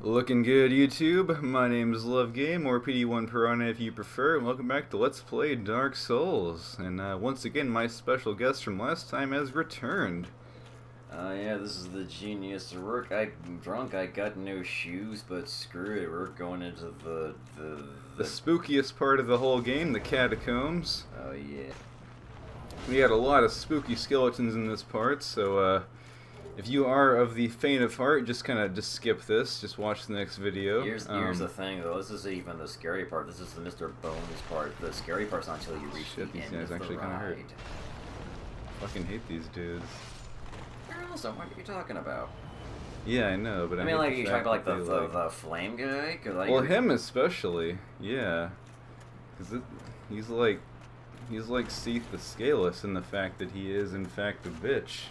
Looking good, YouTube. My name is Love Game, or PD1 Piranha if you prefer, and welcome back to Let's Play Dark Souls. And once again, my special guest from last time has returned. Yeah, this is the genius. I'm drunk, I got no shoes, but screw it, we're going into The spookiest part of the whole game, the catacombs. Oh, yeah. We had a lot of spooky skeletons in this part, so if you are of the faint of heart, just skip this. Just watch the next video. Here's the thing, though. This isn't even the scary part. This is the Mr. Bones part. The scary part's not until you reach the these end guys of actually the kind of hurt. ride. Fucking hate these dudes. They're awesome. What are you talking about? Yeah, I know, but I mean, like, you talking about like the flame guy? Like, well, him especially. Yeah, because he's like Seath the Scaleless in the fact that he is in fact a bitch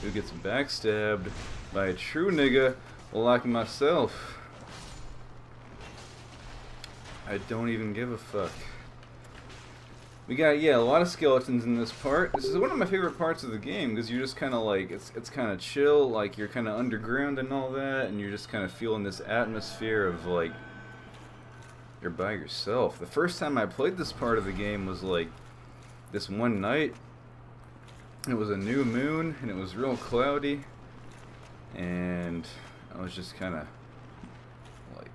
who gets backstabbed by a true nigga like myself. I don't even give a fuck. We got, a lot of skeletons in this part. This is one of my favorite parts of the game because you're just kind of like, it's kind of chill, like you're kind of underground and all that, and you're just kind of feeling this atmosphere of like, you're by yourself. The first time I played this part of the game was like this one night. It was a new moon and it was real cloudy, and I was just kind of like,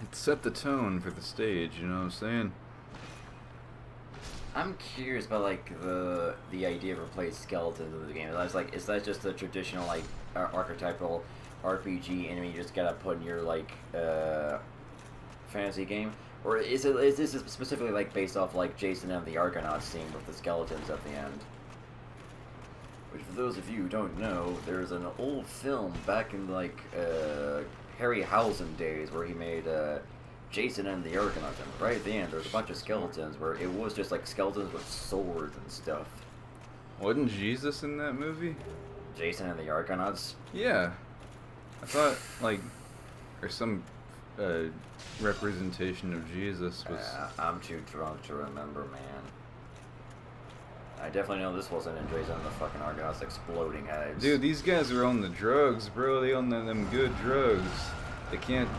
it set the tone for the stage, you know what I'm saying? I'm curious about like the idea of replace skeletons in the game. I was like, is that just a traditional like archetypal RPG enemy you just gotta put in your like fantasy game, or is this specifically like based off like Jason and the Argonauts scene with the skeletons at the end? Which, for those of you who don't know, there's an old film back in like Harryhausen days where he made Jason and the Argonauts, and right at the end there's a bunch of skeletons where it was just like skeletons with swords and stuff. Wasn't Jesus in that movie? Jason and the Argonauts? Yeah. I thought, like, or some representation of Jesus was... I'm too drunk to remember, man. I definitely know this wasn't in Jason and the fucking Argonauts exploding heads. Dude, these guys are on the drugs, bro. They on them good drugs. They can't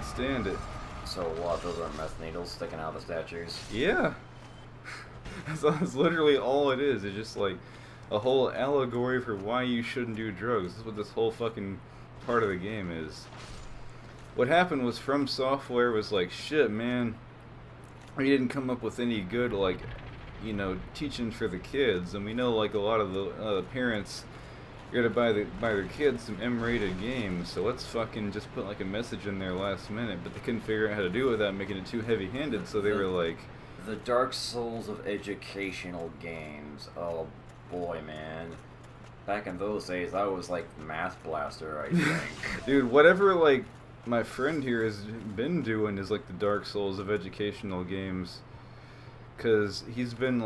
stand it. So what, those are meth needles sticking out of the statues? Yeah. That's literally all it is. It's just like a whole allegory for why you shouldn't do drugs. This is what this whole fucking part of the game is. What happened was From Software was like, shit, man, we didn't come up with any good, like, you know, teaching for the kids, and we know like a lot of the parents are gonna buy their kids some M-rated games, so let's fucking just put like a message in there last minute. But they couldn't figure out how to do it without making it too heavy-handed, so they were like, the Dark Souls of educational games. Oh boy, man. Back in those days, that was like Math Blaster, I think. Dude, whatever like my friend here has been doing is like the Dark Souls of educational games, cause he's been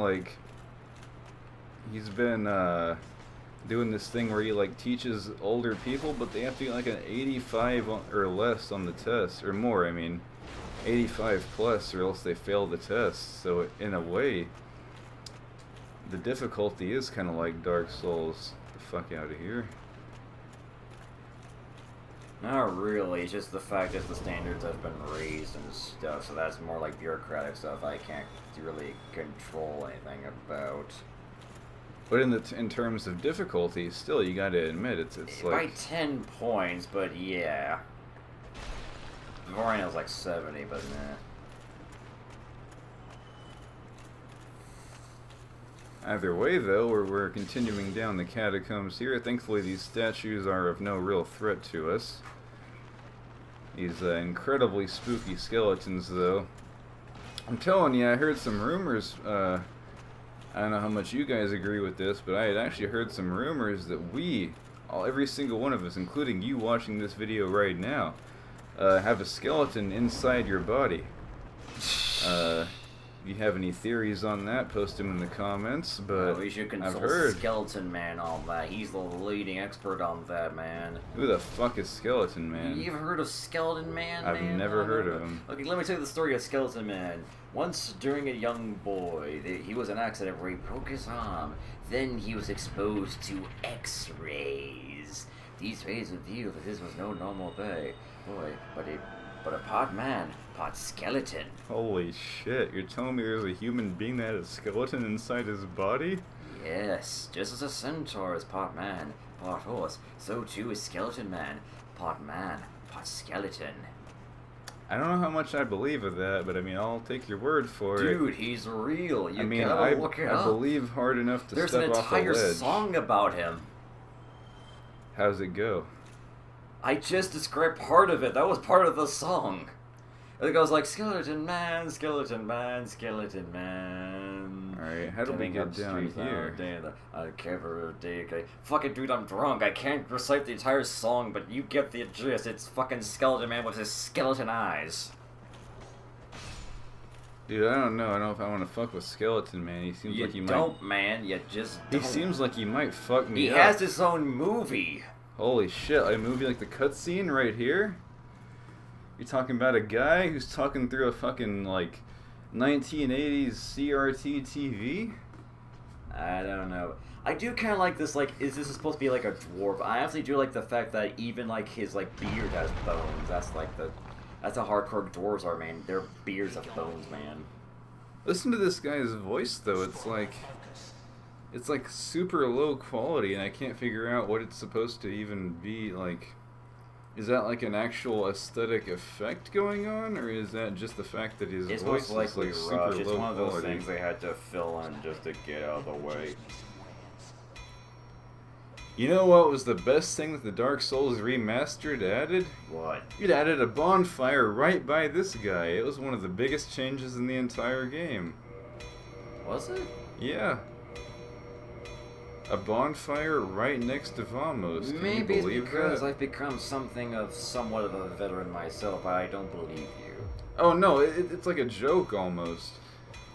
doing this thing where he like teaches older people, but they have to get like an 85 or less on the test, or more, I mean 85 plus, or else they fail the test. So in a way, the difficulty is kind of like Dark Souls. Get the fuck out of here. Not really, it's just the fact that the standards have been raised and stuff, so that's more like bureaucratic stuff I can't really control anything about. But in terms of difficulty, still, you gotta admit, it's like... By 10 points, but yeah. Vorian's like 70, but nah. Either way, though, we're continuing down the catacombs here. Thankfully, these statues are of no real threat to us. These incredibly spooky skeletons, though. I'm telling you, I heard some rumors, I don't know how much you guys agree with this, but I had actually heard some rumors that every single one of us, including you watching this video right now, have a skeleton inside your body. If you have any theories on that, post them in the comments, but we should I've consult heard. Skeleton Man on that. He's the leading expert on that, man. Who the fuck is Skeleton Man? You ever heard of Skeleton Man, I've man? never heard of him. Okay, let me tell you the story of Skeleton Man. Once, during a young boy, he was in an accident where he broke his arm. Then he was exposed to X-rays. These fades reveal that this was no normal boy, but a part man, part skeleton. Holy shit, you're telling me there's a human being that had a skeleton inside his body? Yes, just as a centaur is part man, part horse, so too is skeleton man, part skeleton. I don't know how much I believe of that, but I mean, I'll take your word for it. Dude, he's real. You I gotta look it up. I believe hard enough to There's step an off a ledge. entire song about him. How's it go? I just described part of it. That was part of the song. It goes like, skeleton man, skeleton man, skeleton man. Alright, how do we get down here? Fucking dude, I'm drunk. I can't recite the entire song, but you get the gist. It's fucking skeleton man with his skeleton eyes. Dude, I don't know. I don't know if I want to fuck with Skeleton Man. He seems like he might... You don't, man. You just don't. He seems like he might fuck me up. He has his own movie. Holy shit, a movie like the cutscene right here? You're talking about a guy who's talking through a fucking, like, 1980s CRT TV? I don't know. I do kind of like this, like, is this supposed to be like a dwarf? I honestly do like the fact that even, like, his, like, beard has bones. That's, like, that's how hardcore dwarves are, man. Their beards have bones, man. Listen to this guy's voice, though. It's like super low quality, and I can't figure out what it's supposed to even be, like... Is that like an actual aesthetic effect going on, or is that just the fact that his voice is like super low quality? It's one of those things they had to fill in just to get out of the way. You know what was the best thing that the Dark Souls Remastered added? What? It added a bonfire right by this guy. It was one of the biggest changes in the entire game. Was it? Yeah. A bonfire right next to Vamos. Can Maybe you believe it's because that? I've become somewhat of a veteran myself, but I don't believe you. Oh no, it's like a joke almost.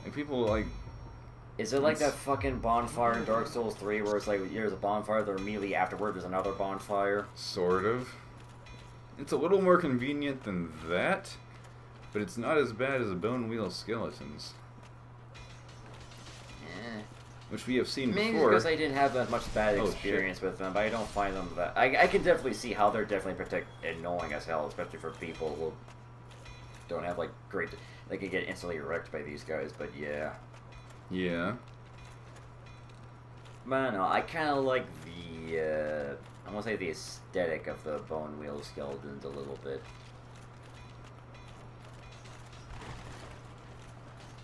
Like people like... Is it like that fucking bonfire in Dark Souls 3 where it's like there's a bonfire, then immediately afterward there's another bonfire? Sort of. It's a little more convenient than that, but it's not as bad as the Bone Wheel Skeletons. Which we have seen Maybe before. because I didn't have that much bad experience with them, but I don't find them that... I can definitely see how they're definitely annoying as hell, especially for people who don't have, like, great... They can get instantly wrecked by these guys, but yeah. Yeah. But I don't know, I kind of like the, I want to say the aesthetic of the Bone Wheel Skeletons a little bit.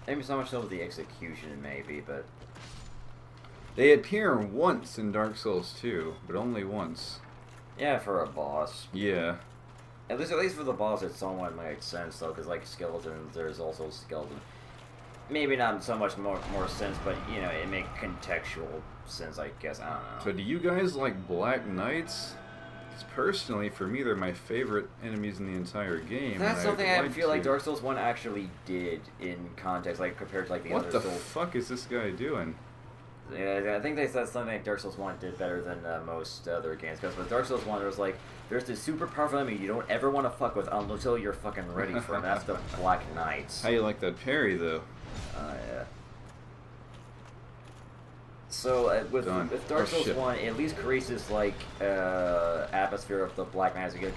Maybe so much so with the execution, maybe, but... They appear once in Dark Souls 2, but only once. Yeah, for a boss. Yeah. At least for the boss, it somewhat makes sense, though, because, like, skeletons, there's also skeleton. Maybe not so much more sense, but, you know, it makes contextual sense, I guess. I don't know. So do you guys like Black Knights? Because personally, for me, they're my favorite enemies in the entire game. That's something I feel like Dark Souls 1 actually did in context, like, compared to, like, the other Souls. What the fuck is this guy doing? Yeah, I think they said something like Dark Souls 1 did better than most other games. Because with Dark Souls 1, there was like, there's this super powerful enemy you don't ever want to fuck with until you're fucking ready for him. That's the Black Knights. How you like that parry, though? Yeah. So, with Dark Souls 1, it at least creates this, like, atmosphere of the Black Knights. They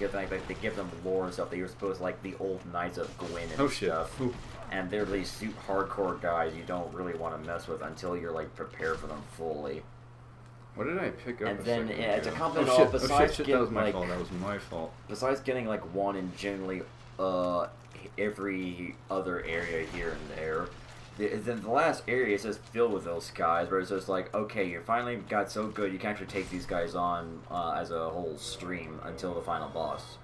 give them lore and stuff that you're supposed to, like, the old Knights of Gwyn and stuff. Ooh. And they're these hardcore guys you don't really want to mess with until you're, like, prepared for them fully. What did I pick up? And then, to complement all, besides that was my fault. That was my fault. Besides getting, like, one in generally every other area here and there, then the last area is just filled with those guys, where it's just like, okay, you finally got so good you can actually take these guys on as a whole stream until the final boss.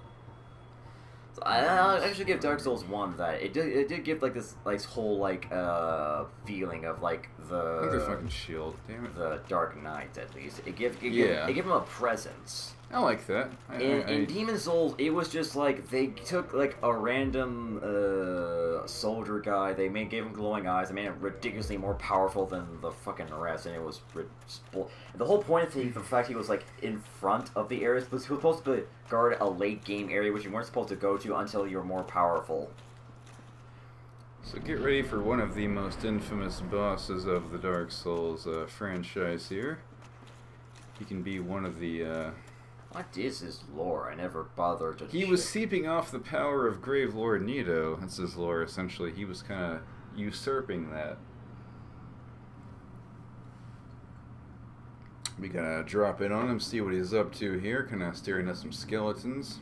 So I'll actually give Dark Souls 1 that. It did give, like, this, like, whole, like, feeling of, like, the... I think they're fucking shield, damn it. The Dark Knight, at least. It gave them a presence. I like that. In Demon Souls, it was just like they took like a random soldier guy. They gave him glowing eyes. They made him ridiculously more powerful than the fucking rest, and it was the whole point of the fact he was like in front of the areas was he was supposed to guard a late game area which you weren't supposed to go to until you were more powerful. So get ready for one of the most infamous bosses of the Dark Souls franchise here. He can be one of the What is his lore? I never bothered to He was seeping off the power of Gravelord Nito. That's his lore, essentially. He was kind of usurping that. We gotta drop in on him, see what he's up to here. Kind of staring at some skeletons.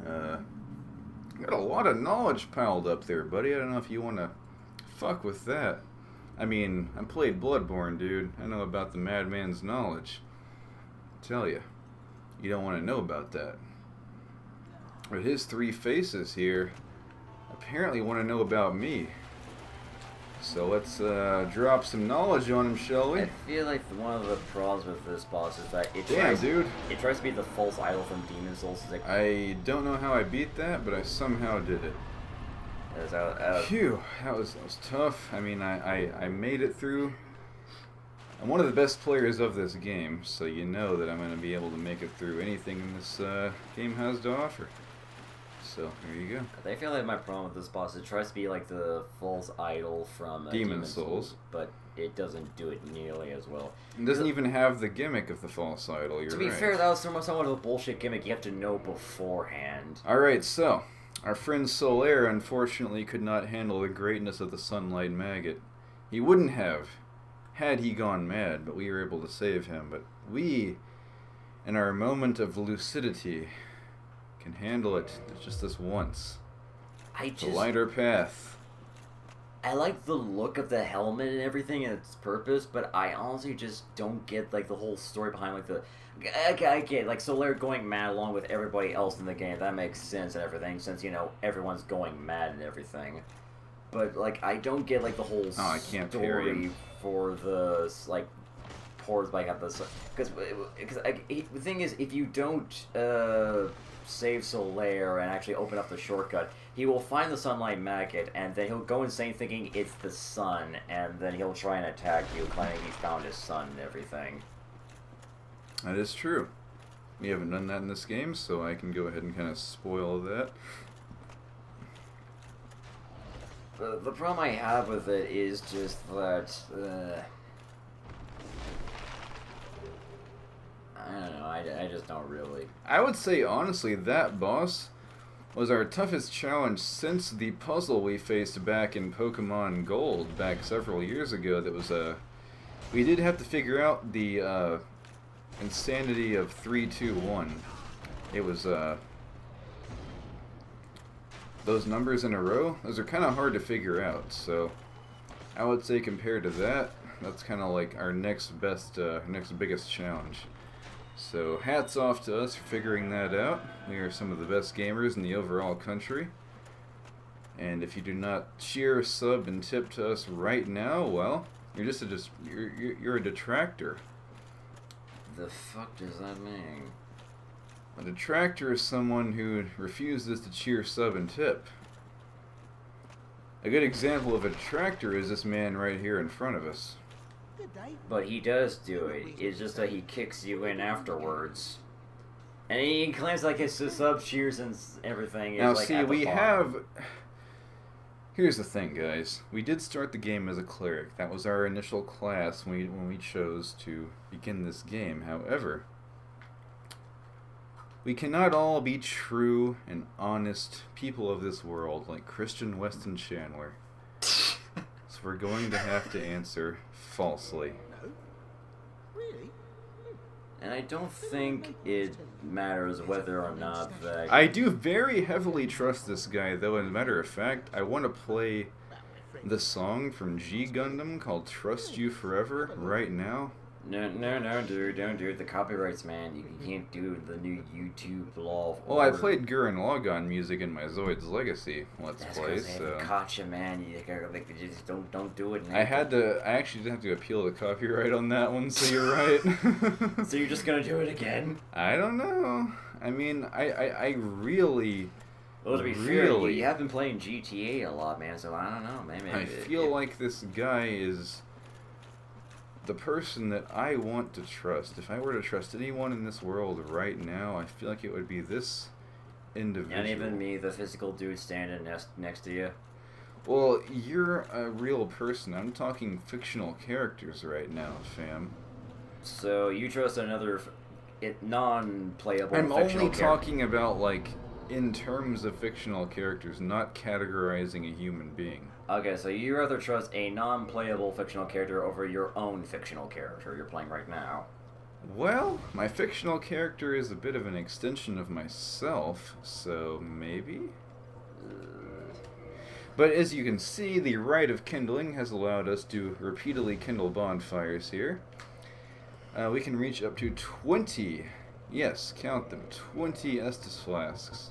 Got a lot of knowledge piled up there, buddy. I don't know if you want to fuck with that. I mean, I played Bloodborne, dude. I know about the madman's knowledge. Tell you, you don't want to know about that. But his three faces here apparently want to know about me. So let's drop some knowledge on him, shall we? I feel like one of the problems with this boss is that it tries to be the false idol from Demon Souls. I don't know how I beat that, but I somehow did it. Phew, that was tough. I mean, I made it through. I'm one of the best players of this game, so you know that I'm going to be able to make it through anything this game has to offer. So, there you go. I feel like my problem with this boss is it tries to be like the false idol from Demon Souls, but it doesn't do it nearly as well. It doesn't even have the gimmick of the false idol, you're right. To be fair, that was somewhat of a bullshit gimmick you have to know beforehand. Alright, so, our friend Solaire unfortunately could not handle the greatness of the Sunlight Maggot. He wouldn't have, had he gone mad, but we were able to save him. But we, in our moment of lucidity, can handle it just this once. The lighter path. I like the look of the helmet and everything and its purpose, but I honestly just don't get like the whole story behind like the. I get like Solaire going mad along with everybody else in the game. That makes sense and everything, since you know everyone's going mad and everything. But like I don't get like the whole story for the like. Like have this because the thing is, if you don't save Solaire and actually open up the shortcut, he will find the Sunlight Maggot and then he'll go insane thinking it's the sun, and then he'll try and attack you claiming he's found his son and everything. That is true. We haven't done that in this game, so I can go ahead and kind of spoil that. The problem I have with it is just that I don't know, I just don't really. I would say, honestly, that boss was our toughest challenge since the puzzle we faced back in Pokemon Gold, back several years ago. That was, we did have to figure out the, insanity of 3, 2, 1. It was, those numbers in a row, those are kind of hard to figure out, so I would say compared to that, that's kind of like our next biggest challenge. So hats off to us for figuring that out. We are some of the best gamers in the overall country. And if you do not cheer, sub, and tip to us right now, well, you're just you're a detractor. The fuck does that mean? A detractor is someone who refuses to cheer, sub, and tip. A good example of a detractor is this man right here in front of us. But he does do it. It's just that he kicks you in afterwards. And he claims like his sub cheers and everything. Now, like see, we have. Here's the thing, guys. We did start the game as a cleric. That was our initial class when we chose to begin this game. However, we cannot all be true and honest people of this world like Christian Weston Chandler. So we're going to have to answer falsely. No? Really? And I don't think it matters whether or not that... I do very heavily trust this guy, though. As a matter of fact, I want to play the song from G Gundam called Trust You Forever right now. No, dude, don't do it. The copyrights, man. You can't do the new YouTube law. Well, I played Gurren Lagann music in my Zoid's Legacy Let's Play, so... They caught you, man. You just don't do it. I actually did have to appeal the copyright on that one, so you're right. So you're just gonna do it again? I don't know. I mean, I really... Well, to be fair, you have been playing GTA a lot, man, so I don't know. Maybe I feel like this guy is the person that I want to trust. If I were to trust anyone in this world right now, I feel like it would be this individual. And even me, the physical dude standing next to you. Well, you're a real person. I'm talking fictional characters right now, fam. So you trust another non-playable I'm fictional only character. talking about, like, in terms of fictional characters, not categorizing a human being. Okay, so you rather trust a non-playable fictional character over your own fictional character you're playing right now. Well, my fictional character is a bit of an extension of myself, so maybe? But as you can see, the rite of kindling has allowed us to repeatedly kindle bonfires here. We can reach up to 20, yes, count them, 20 Estus flasks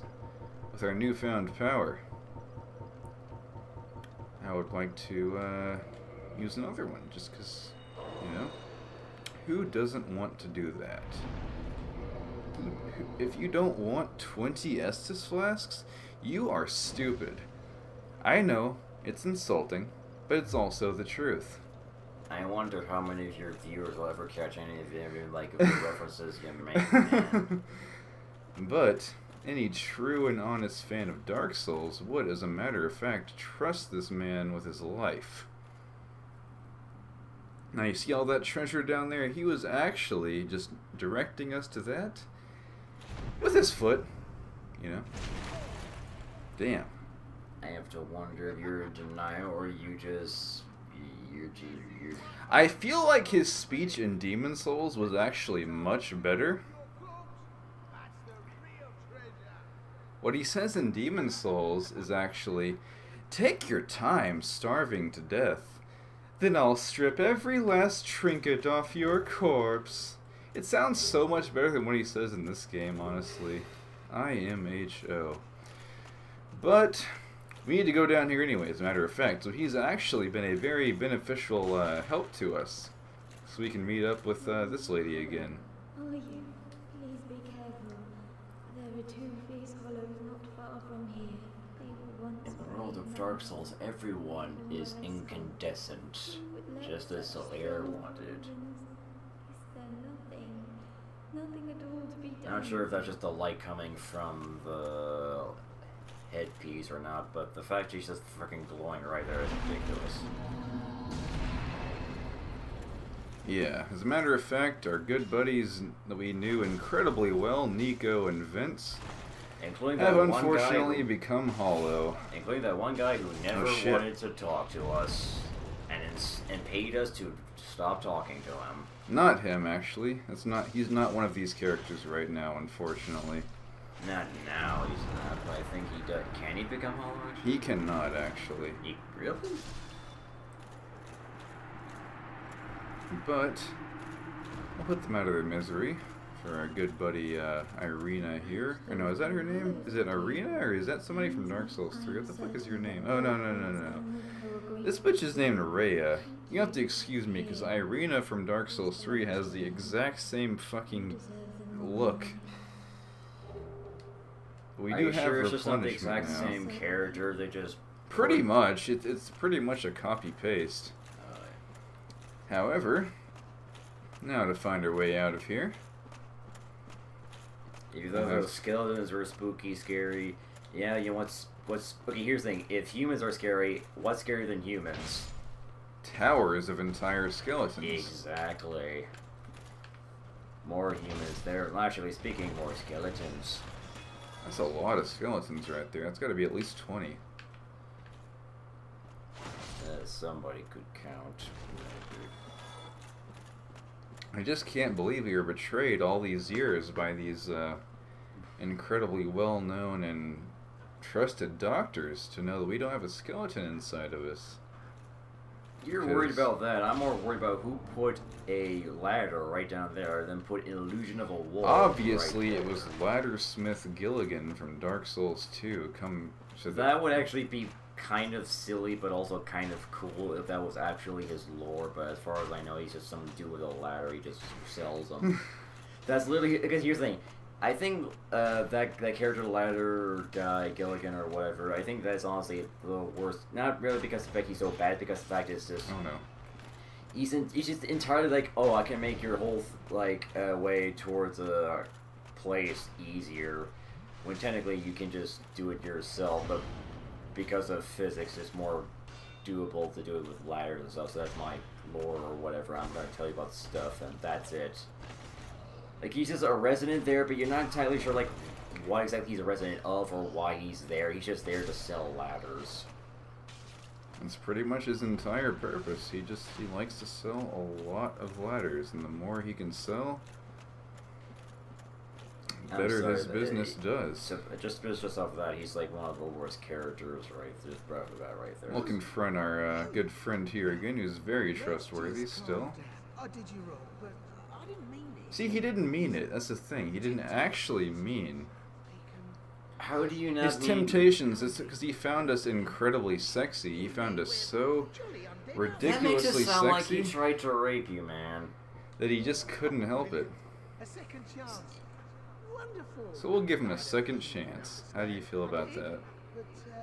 with our newfound power. I would like to use another one, just because, you know, who doesn't want to do that? If you don't want 20 Estus flasks, you are stupid. I know, it's insulting, but it's also the truth. I wonder how many of your viewers will ever catch any of your like references you make. Man. But any true and honest fan of Dark Souls would, as a matter of fact, trust this man with his life. Now you see all that treasure down there? He was actually just directing us to that with his foot, you know. Damn. I have to wonder if you're in denial or you just you're I feel like his speech in Demon Souls was actually much better. What he says in Demon Souls is actually, "Take your time starving to death. Then I'll strip every last trinket off your corpse." It sounds so much better than what he says in this game, honestly. IMHO. But we need to go down here anyway, as a matter of fact. So he's actually been a very beneficial help to us. So we can meet up with this lady again. Oh, you, please be careful. There are two face hollows not far from here. They were once In the world of very Dark nice. Souls, everyone is incandescent, just as Solaire wanted. Is there nothing? Nothing at all to be done? I'm not sure if that's just the light coming from the headpiece or not, but the fact she's just freaking glowing right there is ridiculous. Yeah, as a matter of fact, our good buddies that we knew incredibly well, Nico and Vince, Including have that unfortunately one guy become hollow. including that one guy who never Oh, shit. wanted to talk to us and paid us to stop talking to him. Not him, actually. He's not one of these characters right now, unfortunately. Not now, he's not, but I think he does. Can he become Hollow? He cannot, actually. He really? But I'll put them out of their misery for our good buddy Irina here. Or no, is that her name? Is it Irina, or is that somebody from Dark Souls 3? What the fuck is your name? Oh, no. This bitch is named Rhea. You have to excuse me, because Irina from Dark Souls 3 has the exact same fucking look. We Are do you have sure it's just not the replenishment exact now. same character? They just Pretty much. It's pretty much a copy-paste. However, now to find our way out of here. Even though those skeletons were spooky, scary, yeah, you know what's okay? Here's the thing: if humans are scary, what's scarier than humans? Towers of entire skeletons. Exactly. More humans there. Actually speaking, more skeletons. That's a lot of skeletons right there. That's got to be at least 20. Somebody could count. I just can't believe we were betrayed all these years by these incredibly well-known and trusted doctors to know that we don't have a skeleton inside of us. You're worried about that. I'm more worried about who put a ladder right down there, then put an illusion of a wall. Obviously, right it was Laddersmith Gilligan from Dark Souls 2. That would actually be kind of silly, but also kind of cool if that was actually his lore. But as far as I know, he's just some dude with a ladder. He just sells them. That's literally because here's the thing. I think that character, the ladder guy, Gilligan or whatever. I think that's honestly the worst. Not really because of the fact he's so bad, because the fact is just Oh no. he's just entirely like, oh, I can make your whole way towards a place easier, when technically you can just do it yourself, but because of physics, it's more doable to do it with ladders and stuff. So that's my lore or whatever. I'm gonna tell you about stuff, and that's it. Like, he's just a resident there, but you're not entirely sure, like, what exactly he's a resident of or why he's there. He's just there to sell ladders. That's pretty much his entire purpose. He likes to sell a lot of ladders, and the more he can sell, the better his business does. So just off of that, he's like one of the worst characters, right? Just right off the bat, right there. We'll confront our good friend here again, who's very trustworthy still. I did you wrong, but I didn't mean it. See, he didn't mean it. That's the thing. He didn't actually mean. How do you not His temptations is because he found us incredibly sexy. He found us so ridiculously that makes it sound like sexy he tried to rape you, man. that he just couldn't help it. A second chance. Wonderful. So we'll give him a second chance. How do you feel about that? But if I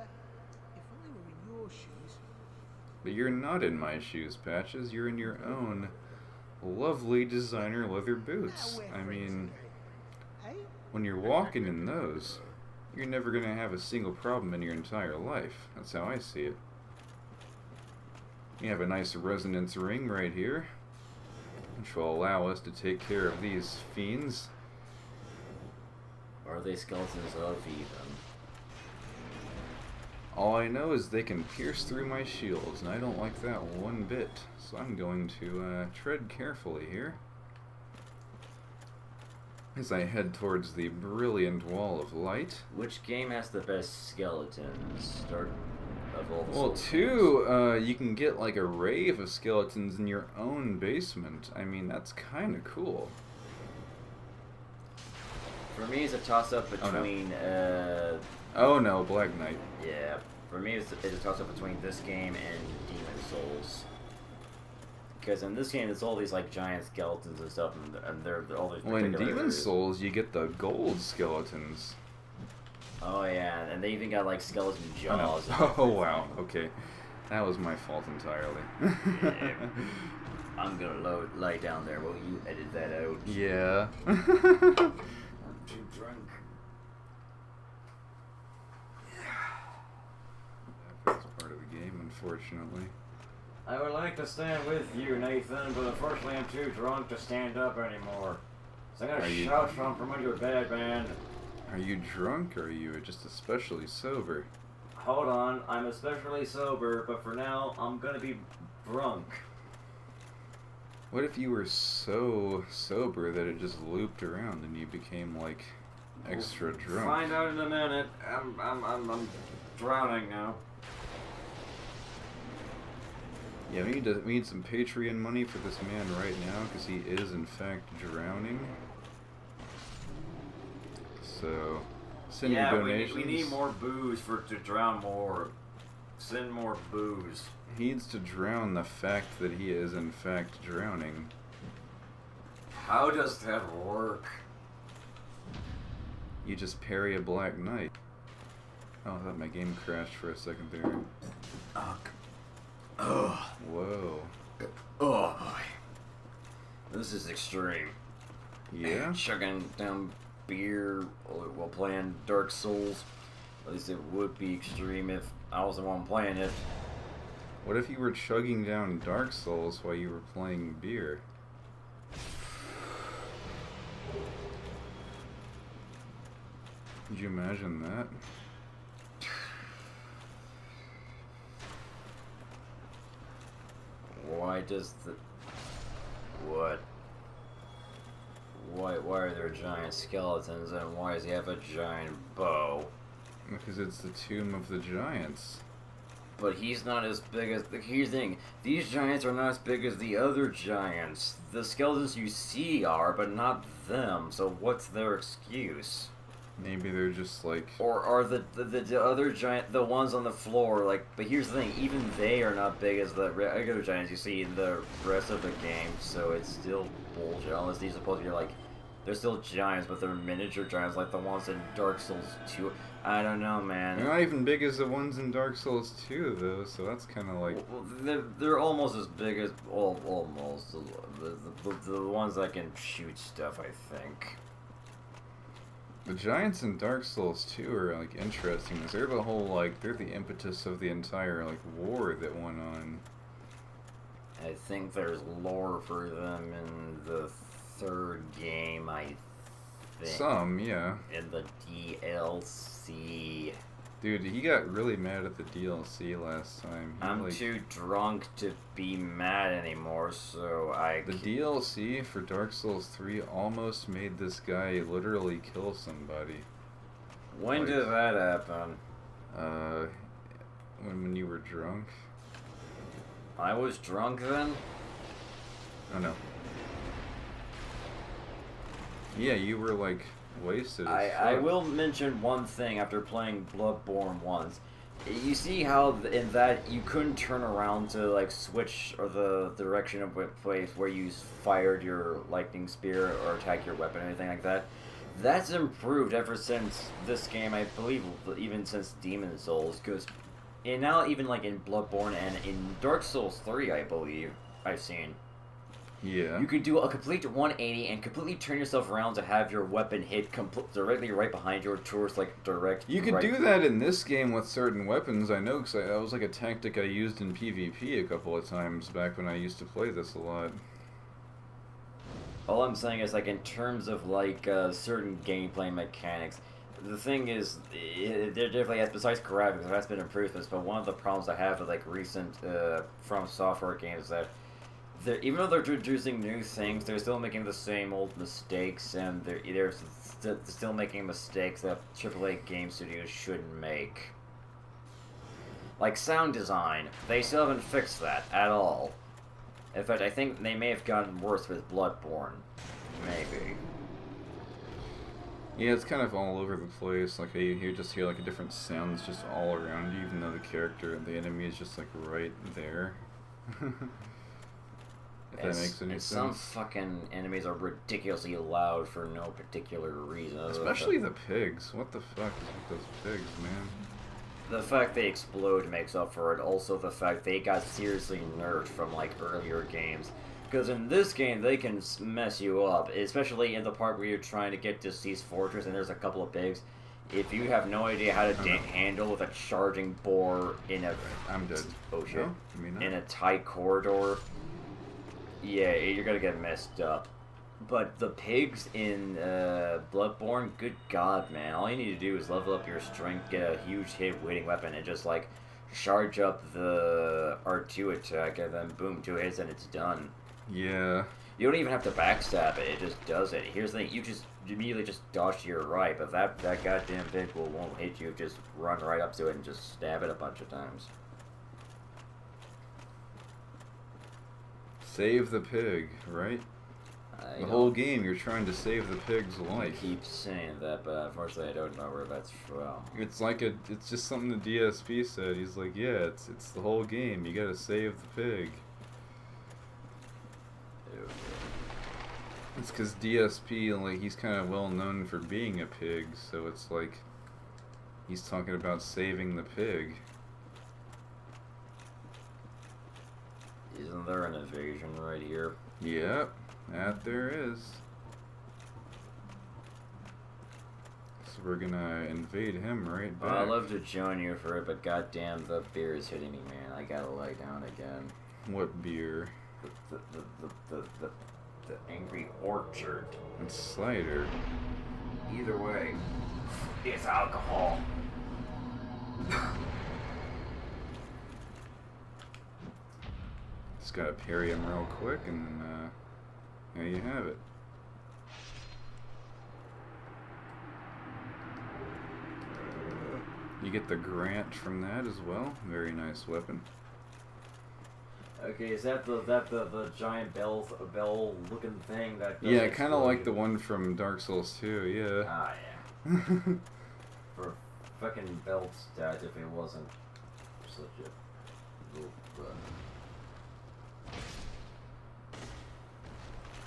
were in your shoes, But you're not in my shoes, Patches. You're in your own lovely designer leather boots. I mean, when you're walking in those, you're never going to have a single problem in your entire life. That's how I see it. You have a nice resonance ring right here, which will allow us to take care of these fiends. Are they skeletons of even? All I know is they can pierce through my shields, and I don't like that one bit. So I'm going to tread carefully here as I head towards the brilliant wall of light. Which game has the best skeletons? Start of all the Well, Souls two, you can get like a rave of skeletons in your own basement. I mean, that's kind of cool. For me, it's a toss-up between, Oh no, Black Knight. yeah. For me, it's a toss-up between this game and Demon Souls. Because in this game, it's all these like giant skeletons and stuff, and they're all these. Well, in particular Demon areas. Souls, you get the gold skeletons. Oh yeah, and they even got like skeleton jaws. Oh wow, okay. That was my fault entirely. Yeah. I'm gonna lie down there while you edit that out. Yeah. I'm too drunk. That's part of the game, unfortunately. I would like to stand with you, Nathan, but unfortunately I'm too drunk to stand up anymore. So I'm Are gonna you- shout from under bed, man. Are you drunk, or are you just especially sober? Hold on, I'm especially sober, but for now, I'm gonna be drunk. What if you were so sober that it just looped around and you became like extra drunk? Find out in a minute. I'm drowning now. Yeah, we need some Patreon money for this man right now because he is in fact drowning. So send your donations. we need more booze to drown more. Send more booze. He needs to drown the fact that he is in fact drowning. How does that work? You just parry a Black Knight. Oh, I thought my game crashed for a second there. Ugh. Whoa. Oh boy. This is extreme. Yeah? Chugging down beer while playing Dark Souls. At least it would be extreme if I was the one playing it. What if you were chugging down Dark Souls while you were playing beer? Could you imagine that? Why does the... What? Why are there giant skeletons and why does he have a giant bow? Because it's the Tomb of the Giants. But he's not as big as... Here's the thing. These giants are not as big as the other giants. The skeletons you see are, but not them. So what's their excuse? Maybe they're just like... Or are the other giant... The ones on the floor, like... But here's the thing. Even they are not big as the regular giants you see in the rest of the game. So it's still bullshit. Unless these are supposed to be like... They're still giants, but they're miniature giants like the ones in Dark Souls 2. I don't know, man. They're not even big as the ones in Dark Souls 2, though, so that's kind of like... Well, they're almost as big as... almost. The ones that can shoot stuff, I think. The giants in Dark Souls 2 are, like, interesting, because they're the whole, like, they're the impetus of the entire, like, war that went on. I think there's lore for them in the third game, I think. Some, yeah. In the DLC. Dude, he got really mad at the DLC last time. I'm too drunk to be mad anymore, so The DLC for Dark Souls 3 almost made this guy literally kill somebody. When did that happen? When you were drunk. I was drunk then? Oh no. Yeah, you were like wasted. I will mention one thing after playing Bloodborne once. You see how in that you couldn't turn around to like switch or the direction of place where you fired your lightning spear or attack your weapon or anything like that? That's improved ever since this game, I believe, even since Demon Souls, because and now even like in Bloodborne and in Dark Souls 3, I believe I've seen. Yeah. You can do a complete 180 and completely turn yourself around to have your weapon hit directly right behind you towards like direct. You could do that in this game with certain weapons. I know, because that was like a tactic I used in PvP a couple of times back when I used to play this a lot. All I'm saying is, like, in terms of like certain gameplay mechanics, the thing is, there definitely has, besides graphics, there has been improvements. But one of the problems I have with like recent From Software games is that even though they're introducing new things, they're still making the same old mistakes, and they're still making mistakes that AAA game studios shouldn't make. Like sound design, they still haven't fixed that at all. In fact, I think they may have gotten worse with Bloodborne. Maybe. Yeah, it's kind of all over the place. Like you just hear like a different sounds just all around you, even though the enemy is just like right there. If that makes any sense. Some fucking enemies are ridiculously loud for no particular reason. Especially the pigs. What the fuck is with those pigs, man? The fact they explode makes up for it. Also, the fact they got seriously nerfed from like earlier games. Because in this game, they can mess you up, especially in the part where you're trying to get to Cease Fortress and there's a couple of pigs. If you have no idea how to handle with a charging boar in a... I'm dead. Oh shit. No, I mean, no. In a tight corridor, yeah, you're gonna get messed up. But the pigs in Bloodborne, good god, man. All you need to do is level up your strength, get a huge hit-waiting weapon, and just, like, charge up the R2 attack, and then boom, 2 hits, and it's done. Yeah. You don't even have to backstab it, it just does it. Here's the thing, you just immediately just dodge to your right, but that goddamn pig won't hit you, just run right up to it and just stab it a bunch of times. Save the pig, right? The whole game, you're trying to save the pig's life. I keep saying that, but unfortunately, I don't know where that's from. It's like it's just something the DSP said. He's like, yeah, it's the whole game. You gotta save the pig. Ew. It's because DSP, like, he's kind of well known for being a pig, so it's like he's talking about saving the pig. Isn't there an invasion right here? Yep, that there is. So we're gonna invade him right back. I'd love to join you for it, but goddamn, the beer is hitting me, man. I gotta lie down again. What beer? The Angry Orchard. It's cider. Either way, it's alcohol. Just gotta parry him real quick, and there you have it. You get the Grant from that as well. Very nice weapon. Okay, is that the giant bell looking thing that does Yeah, kind of like the one from Dark Souls 2, yeah. Ah, yeah. For fucking belt stat if it wasn't such a little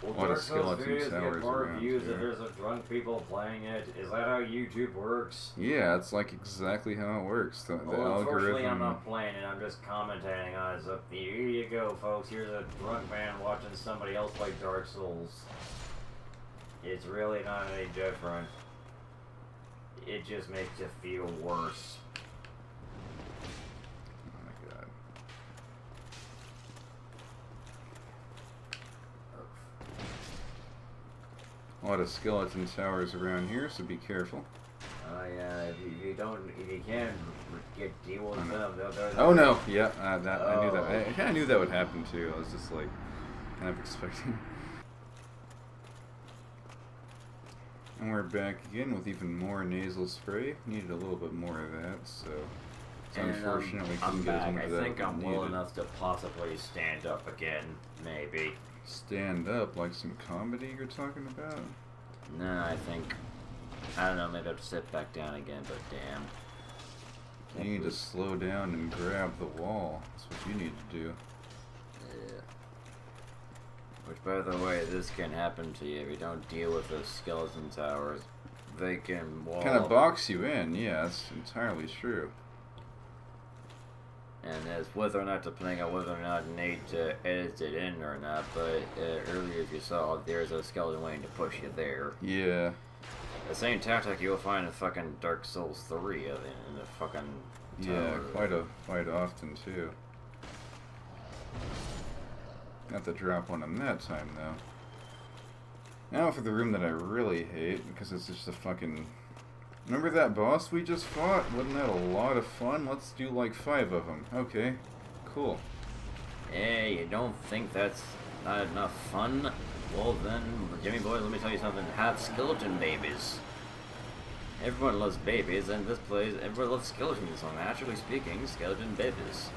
Well, A lot of Dark Souls skeleton videos towers get more around views if here. there's a drunk people playing it. Is that how YouTube works? Yeah, it's like exactly how it works. The Well, unfortunately, I'm algorithm. not playing it. I'm just commentating on it. So here you go, folks. Here's a drunk man watching somebody else play Dark Souls. It's really not any different. It just makes you feel worse. Oh my god. A lot of skeleton towers around here, so be careful. Oh yeah, if you can't deal with them, Oh no! Yeah, I knew that. Oh. I kind of knew that would happen too. I was just like, kind of expecting. And we're back again with even more nasal spray. Needed a little bit more of that, so it's unfortunate we couldn't I'm get as back. much I of that think as I'm we well needed. enough to possibly stand up again, maybe. Stand up, like some comedy you're talking about? No, I don't know, maybe I have to sit back down again, but damn. You need to slow down and grab the wall. That's what you need to do. Yeah. Which, by the way, this can happen to you if you don't deal with the skeleton towers. They can wall Kind of box you in, yeah, that's entirely true. And as whether or not, depending on whether or not Nate edits it in or not, but earlier if you saw, there's a skeleton waiting to push you there. Yeah. The same tactic you'll find in fucking Dark Souls 3 in the fucking Yeah, tower. quite often too. Got the drop on him that time though. Now for the room that I really hate, because it's just a fucking... Remember that boss we just fought? Wasn't that a lot of fun? Let's do like 5 of them. Okay, cool. Hey, you don't think that's not enough fun? Well then, Jimmy boys, let me tell you something. Have skeleton babies. Everyone loves babies, and this place, everyone loves skeletons, so naturally speaking, skeleton babies.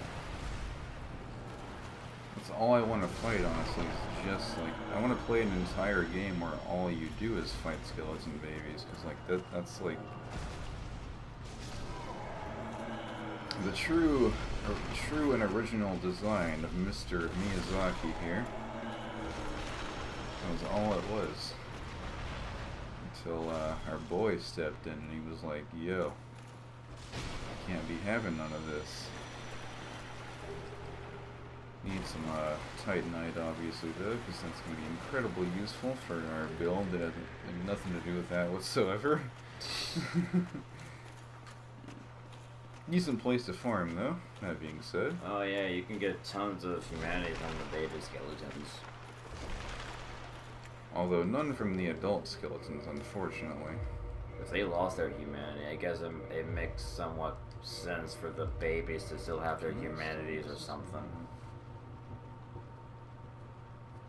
That's all I want to fight, honestly, is just like... I want to play an entire game where all you do is fight skeleton babies, because like, that's like... The true and original design of Mr. Miyazaki here. That was all it was. Until our boy stepped in and he was like, yo, can't be having none of this. Need some Titanite obviously though, because that's going to be incredibly useful for our build that had nothing to do with that whatsoever. Decent place to farm though, that being said. Oh yeah, you can get tons of humanity from the baby skeletons. Although none from the adult skeletons, unfortunately. If they lost their humanity, I guess it makes somewhat sense for the babies to still have their humanities or something.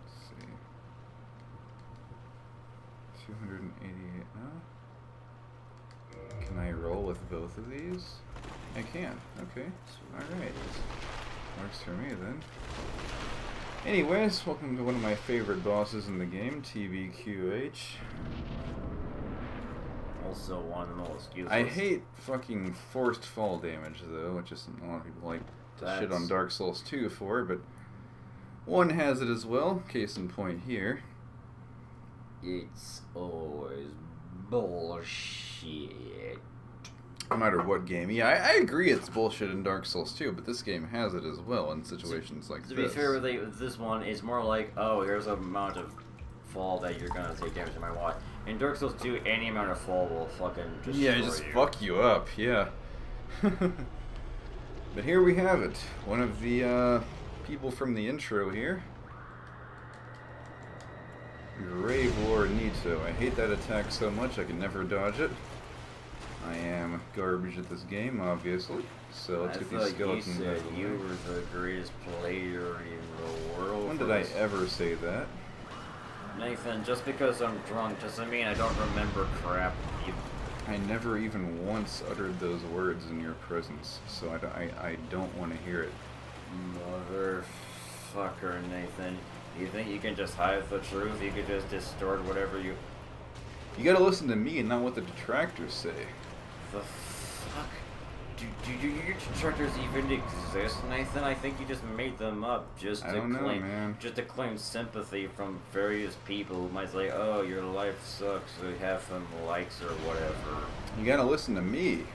Let's see. 288 now? Can I roll with both of these? I can. Okay. Alright. Works for me then. Anyways, welcome to one of my favorite bosses in the game, TBQH. Also one of the most useless. I hate fucking forced fall damage though, which is a lot of people like to shit on Dark Souls 2 for, but one has it as well, case in point here. It's always bullshit. No matter what game. Yeah, I agree it's bullshit in Dark Souls 2, but this game has it as well in situations like this. To be fair with this one, it's more like, oh, here's an amount of fall that you're gonna take damage no matter what. In Dark Souls 2, any amount of fall will fucking destroy Yeah, just you. fuck you up, yeah. But here we have it. One of the people from the intro here. Gravelord-frickin Nito. I hate that attack so much I can never dodge it. I am garbage at this game, obviously. So let's get these skeletons you out said of the you way. were the greatest player in the world. When for did I this. ever say that? Nathan, just because I'm drunk doesn't mean I don't remember crap. I never even once uttered those words in your presence, so I don't want to hear it. Motherfucker, Nathan. You think you can just hide the truth? You could just distort whatever you... You gotta listen to me and not what the detractors say. The fuck? Do your detractors even exist, Nathan? I think you just made them up just I to don't know, claim, man. just to claim sympathy from various people who might say, "Oh, your life sucks," so have some likes or whatever. You gotta listen to me.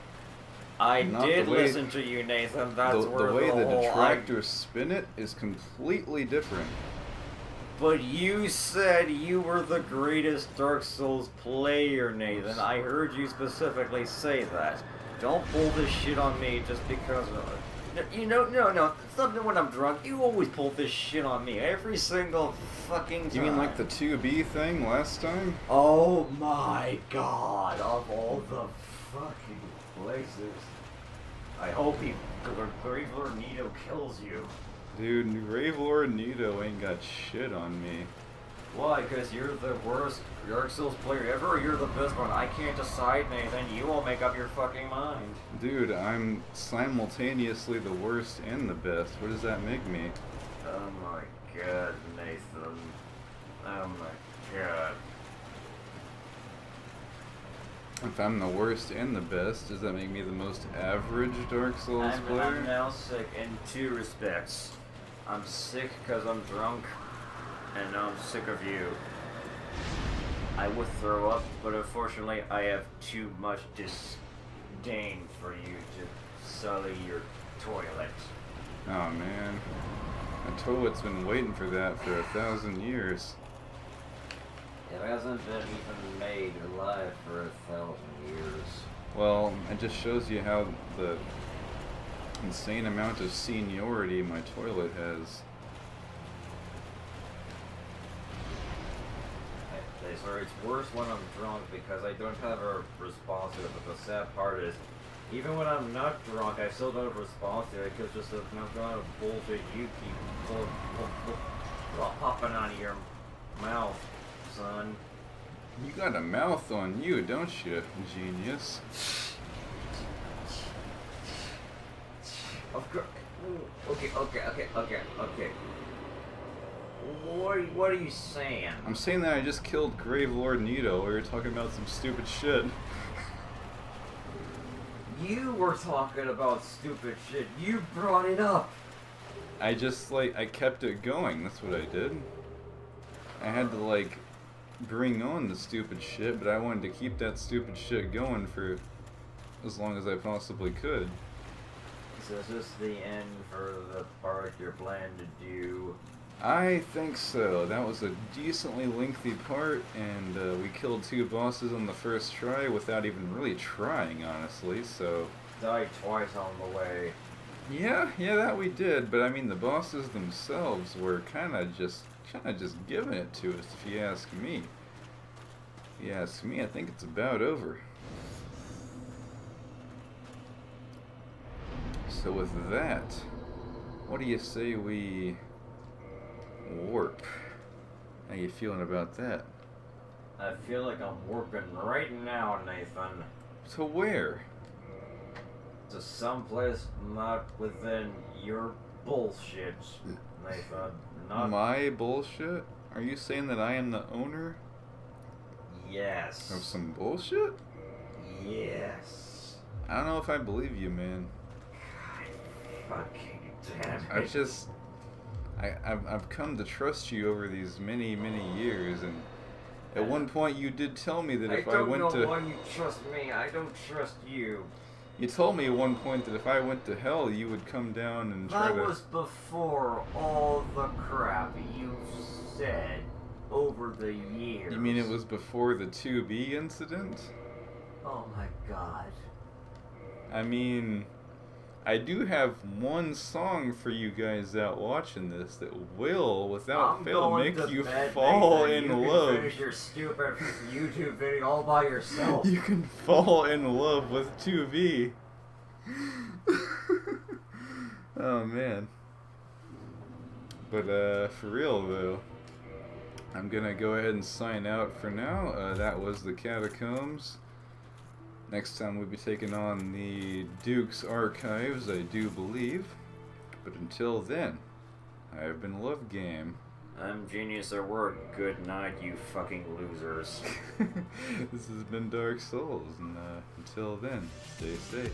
I Not did the way- listen to you, Nathan. That's The where way the whole detractors spin it is completely different. But you said you were the greatest Dark Souls player, Nathan. I heard you specifically say that. Don't pull this shit on me just because of it. No. It's not when I'm drunk. You always pull this shit on me every single fucking time. You mean like the 2B thing last time? Oh my god! Of all the fucking places, I hope Gravelord-frickin Nito kills you. Dude, Gravelord-frickin Nito ain't got shit on me. Why? Because you're the worst Dark Souls player ever, or you're the best one? I can't decide, Nathan. You will make up your fucking mind. Dude, I'm simultaneously the worst and the best. What does that make me? Oh my god, Nathan. Oh my god. If I'm the worst and the best, does that make me the most average Dark Souls player? I'm now sick in two respects. I'm sick because I'm drunk, and now I'm sick of you. I would throw up, but unfortunately I have too much disdain for you to sully your toilet. Oh man. The toilet's been waiting for that for 1,000 years. It hasn't been even made alive for 1,000 years. Well, it just shows you how the insane amount of seniority my toilet has. Sorry, it's worse when I'm drunk because I don't have a response to it, but the sad part is, even when I'm not drunk, I still don't have a response to it because just the amount of bullshit you keep popping out of your mouth, son. You got a mouth on you, don't you, genius? Of course. Okay. What are you saying? I'm saying that I just killed Gravelord-frickin Nito while you're talking about some stupid shit. You were talking about stupid shit. You brought it up. I just, I kept it going. That's what I did. I had to, bring on the stupid shit, but I wanted to keep that stupid shit going for as long as I possibly could. So is this the end for the part you're planning to do? I think so. That was a decently lengthy part, and we killed 2 bosses on the first try without even really trying, honestly, so... Died twice on the way. Yeah, that we did, but I mean, the bosses themselves were kinda just giving it to us, if you ask me. If you ask me, I think it's about over. So with that, what do you say we... warp? How you feeling about that? I feel like I'm warping right now, Nathan. To where? To someplace not within your bullshit, Nathan. Not My bullshit? Are you saying that I am the owner Yes. of some bullshit? Yes. I don't know if I believe you, man. Fucking damn it. I've come to trust you over these many years, and at one point you did tell me that if I went to... I don't know why you trust me. I don't trust you. You told me at one point that if I went to hell, you would come down and try to... That was before all the crap you've said over the years. You mean it was before the 2B incident? Oh my god. I mean... I do have one song for you guys out watching this that will, without fail, make you fall in love. You can finish your stupid YouTube video all by yourself. You can fall in love with 2B. Oh man. But for real though, I'm gonna go ahead and sign out for now. That was the Catacombs. Next time we'll be taking on the Duke's Archives, I do believe. But until then, I have been Love Game. I'm Genius at Work. Good night, you fucking losers. This has been Dark Souls, and until then, stay safe.